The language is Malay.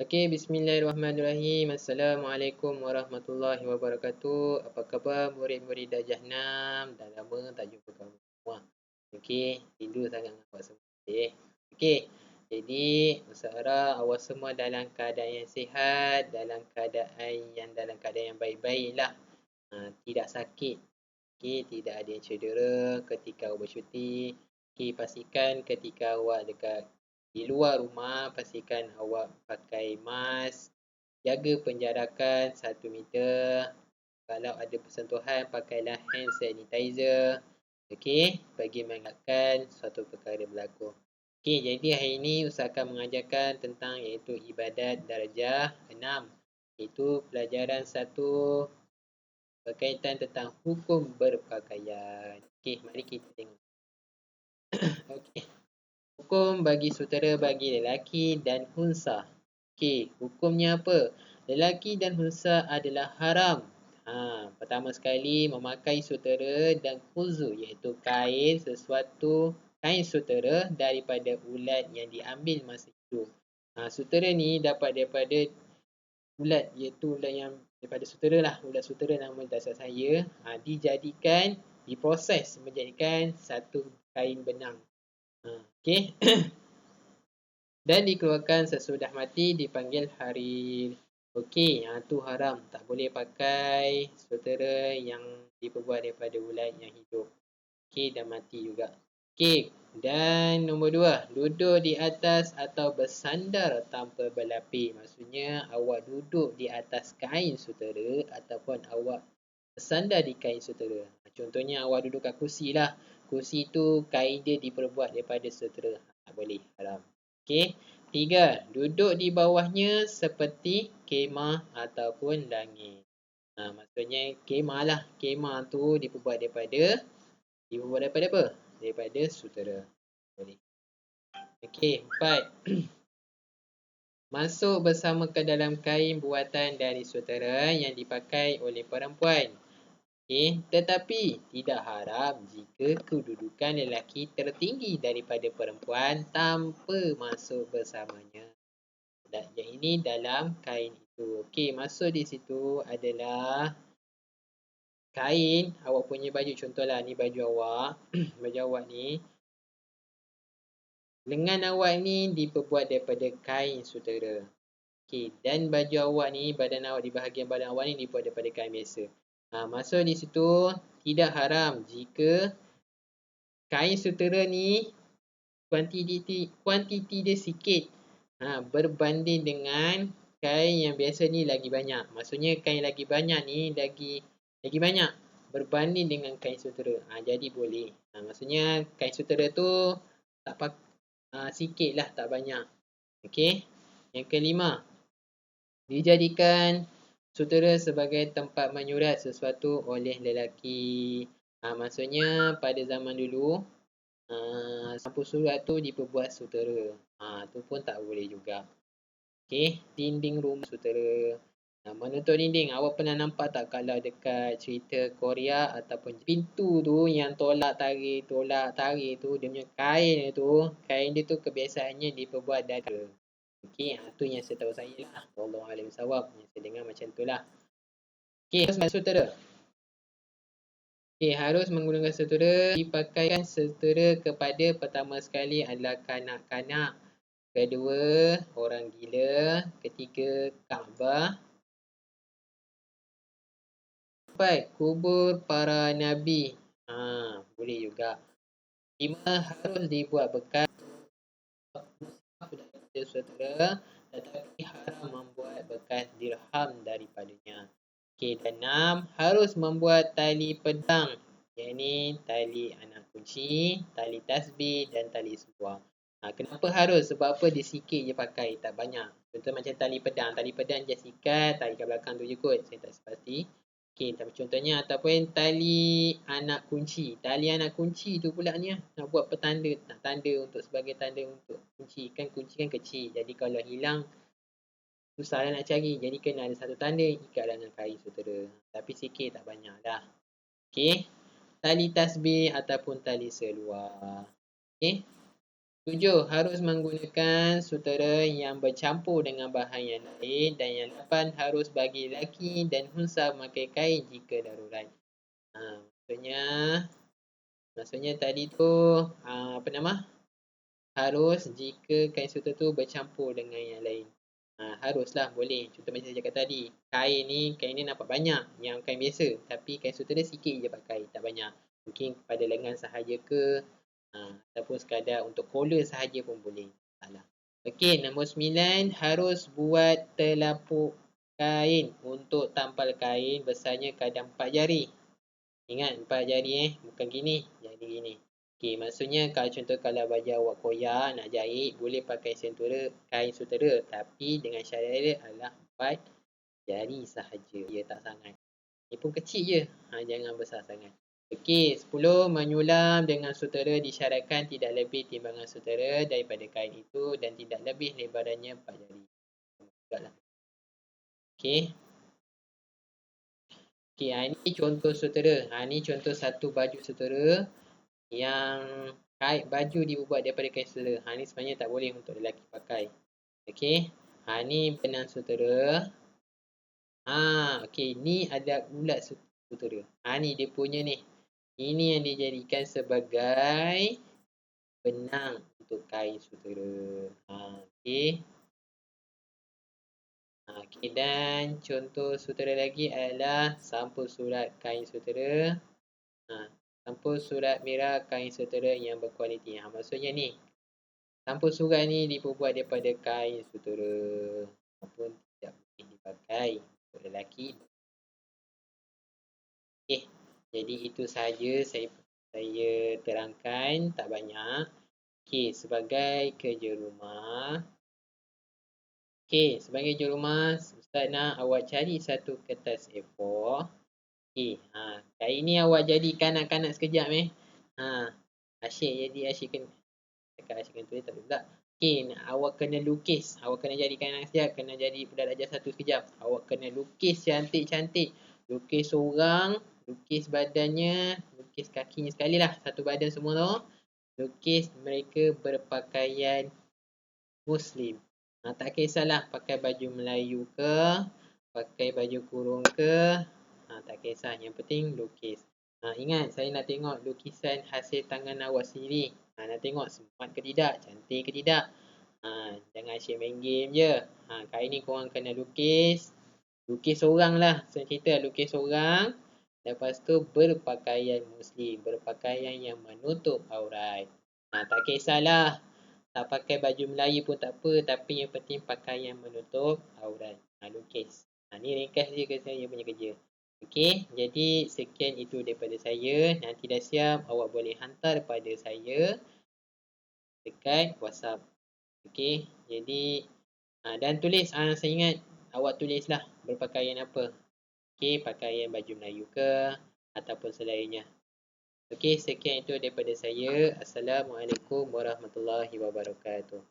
Okey, bismillahirrahmanirrahim. Assalamualaikum warahmatullahi wabarakatuh. Apa khabar murid-murid Darjah 6? Dah lama tak jumpa kamu semua. Okey, rindu sangat dengan awak semua. Okey, jadi Ustaz harap awak semua dalam keadaan yang sihat, dalam keadaan yang baik-baik lah. Tidak sakit. Okey, tidak ada yang cedera ketika awak bercuti. Okey, pastikan ketika awak dekat di luar rumah, pastikan awak pakai mask, jaga penjarakan 1 meter. Kalau ada persentuhan, pakailah hand sanitizer. Okey, bagi mengelakkan suatu perkara berlaku. Okey, jadi hari ini Ustaz akan mengajarkan tentang iaitu ibadat darjah 6. Iaitu pelajaran 1 berkaitan tentang hukum berpakaian. Okey, mari kita tengok. Okey. Hukum bagi sutera bagi lelaki dan unsa. Okey, hukumnya apa? Lelaki dan unsa adalah haram. Pertama sekali memakai sutera dan khuzu iaitu kain sutera daripada ulat yang diambil masa hidup. Sutera ni dapat daripada ulat iaitu ulat yang daripada sutera lah, ulat sutera nama dasar saya, dijadikan, diproses menjadikan satu kain benang. Okey. Dan dikeluarkan sesudah mati dipanggil harir. Okey, tu haram. Tak boleh pakai sutera yang diperbuat daripada ulat yang hidup. Okey, dan mati juga. Okey, dan nombor 2, duduk di atas atau bersandar tanpa berlapis. Maksudnya awak duduk di atas kain sutera ataupun awak bersandar di kain sutera. Contohnya awak duduk kat kursi lah. Kursi tu kain dia diperbuat daripada sutera. Tak boleh, haram. Okey. 3, duduk di bawahnya seperti kemah ataupun langit. Maksudnya kemah lah. Kemah tu diperbuat daripada apa? Daripada sutera. Boleh. Okey, 4. Masuk bersama ke dalam kain buatan dari sutera yang dipakai oleh perempuan. Okey, tetapi tidak haram jika kedudukan lelaki tertinggi daripada perempuan tanpa masuk bersamanya. Dan yang ini dalam kain itu. Okey, masuk di situ adalah kain awak punya baju. Contohlah ni baju awak. Baju awak ni, lengan awak ni diperbuat daripada kain sutera. Okey, dan baju awak ni, badan awak di bahagian badan awak ni dibuat daripada kain biasa. Masuk di situ tidak haram jika kain sutera ni kuantiti dia sikit, berbanding dengan kain yang biasa ni lagi banyak. Maksudnya kain lagi banyak ni lagi banyak berbanding dengan kain sutera. Jadi boleh. Maksudnya kain sutera tu sikit lah, tak banyak. Okey. Yang kelima, dijadikan sutera sebagai tempat menyurat sesuatu oleh lelaki. Maksudnya pada zaman dulu, sampul surat tu diperbuat sutera. Tu pun tak boleh juga. Okey, dinding rumah sutera. Menutup dinding, awak pernah nampak tak kalau dekat cerita Korea ataupun pintu tu yang tolak tarik tu, dia punya kain dia tu kebiasaannya diperbuat dari. Okey, tu yang saya tahu saya lah. Wallahu a'lam bishawab. Yang saya dengar macam tu lah. Okey, terus masuk sutera. Okey, harus menggunakan sutera. Dipakaikan sutera kepada pertama sekali adalah kanak-kanak. Kedua, orang gila. Ketiga, Kaabah. 4, kubur para nabi. Boleh juga. 5, harus dibuat bekas daripada sutera, tetapi haram membuat bekas dirham daripadanya. Okey, dan 6, harus membuat tali pedang, yakni tali anak kunci, tali tasbih dan tali seluar. Kenapa harus? Sebab apa? Dia sikit je pakai, tak banyak. Contoh macam tali pedang. Tali pedang just ikat, tarik kat belakang tu je kot. Saya tak sepasti. Okey, tapi contohnya ataupun tali anak kunci. Tali anak kunci tu pula ni nak buat petanda, nak tanda untuk sebagai tanda untuk kunci. Kan kunci kan kecil. Jadi kalau hilang, susah lah nak cari. Jadi kena ada satu tanda, ikat dengan kain sutera. Tapi sikit, tak banyak dah. Okey, tali tasbih ataupun tali seluar. Okey. 7. Harus menggunakan sutera yang bercampur dengan bahan yang lain. Dan yang 8. Harus bagi lelaki dan unsa memakai kain jika darurat. Maksudnya tadi tu apa nama? Harus jika kain sutera tu bercampur dengan yang lain. Haruslah boleh. Contoh macam saya cakap tadi. Kain ni nampak banyak yang kain biasa. Tapi kain sutera sikit je pakai, tak banyak. Mungkin pada lengan sahaja ke, ataupun sekadar untuk collar sahaja pun boleh. Salah. Okey, nombor 9. Harus buat telapuk kain untuk tampal kain besarnya kadar 4 jari. Ingat 4 jari bukan gini, jadi gini. Okey, maksudnya kalau baju awak koyak nak jahit, boleh pakai kain sutera, tapi dengan syarat dia adalah 4 jari sahaja. Dia tak sangat. Dia pun kecil je, jangan besar sangat. Okey, 10. Menyulam dengan sutera disyaratkan tidak lebih timbangan sutera daripada kain itu dan tidak lebih lebarannya 4 jari. Okey. Okey, ini contoh sutera. Ini contoh satu baju sutera yang baju dibuat daripada kain sutera. Ni sebenarnya tak boleh untuk lelaki pakai. Okey. Ni benang sutera. Okey, ni ada ulat sutera. Ni dia punya ni. Ini yang dijadikan sebagai benang untuk kain sutera. Okey. Okey, dan contoh sutera lagi adalah sampul surat kain sutera. Sampul surat merah kain sutera yang berkualiti. Maksudnya ni, sampul surat ni dibuat daripada kain sutera. Maupun tidak boleh dipakai untuk lelaki. Okey, jadi itu sahaja saya terangkan, tak banyak. Okey, sebagai kerja rumah. Okey, sebagai kerja rumah, Ustaz nak awak cari satu kertas A4. Okey, kali ni awak jadi kanak-kanak sekejap Asyik jadi asyik kena tulis tak pula. Okey, awak kena lukis. Awak kena jadi kanak sekejap, kena jadi budak darjah 1 sekejap. Awak kena lukis cantik-cantik. Lukis orang, lukis badannya, lukis kakinya sekali lah. Satu badan semua tu. Lukis mereka berpakaian Muslim. Tak kisahlah pakai baju Melayu ke, pakai baju kurung ke, tak kisah. Yang penting lukis. Ingat, saya nak tengok lukisan hasil tangan awak sendiri. Nak tengok smart ke tidak, cantik ke tidak. Jangan asyik main game je. Kali ni korang kena lukis. Lukis orang lah. Saya cerita lukis orang. Lepas tu berpakaian Muslim. Berpakaian yang menutup aurat. Tak kisahlah. Tak pakai baju Melayu pun tak apa, tapi yang penting pakaian menutup aurat. Lukis. Ni ringkas je saya punya kerja. Okey, jadi sekian itu daripada saya. Nanti dah siap, awak boleh hantar pada saya dekat WhatsApp. Okey, jadi dan tulis, saya ingat awak tulislah berpakaian apa. Okey, pakaian baju Melayu ke ataupun selainnya. Okey, sekian itu daripada saya. Assalamualaikum warahmatullahi wabarakatuh.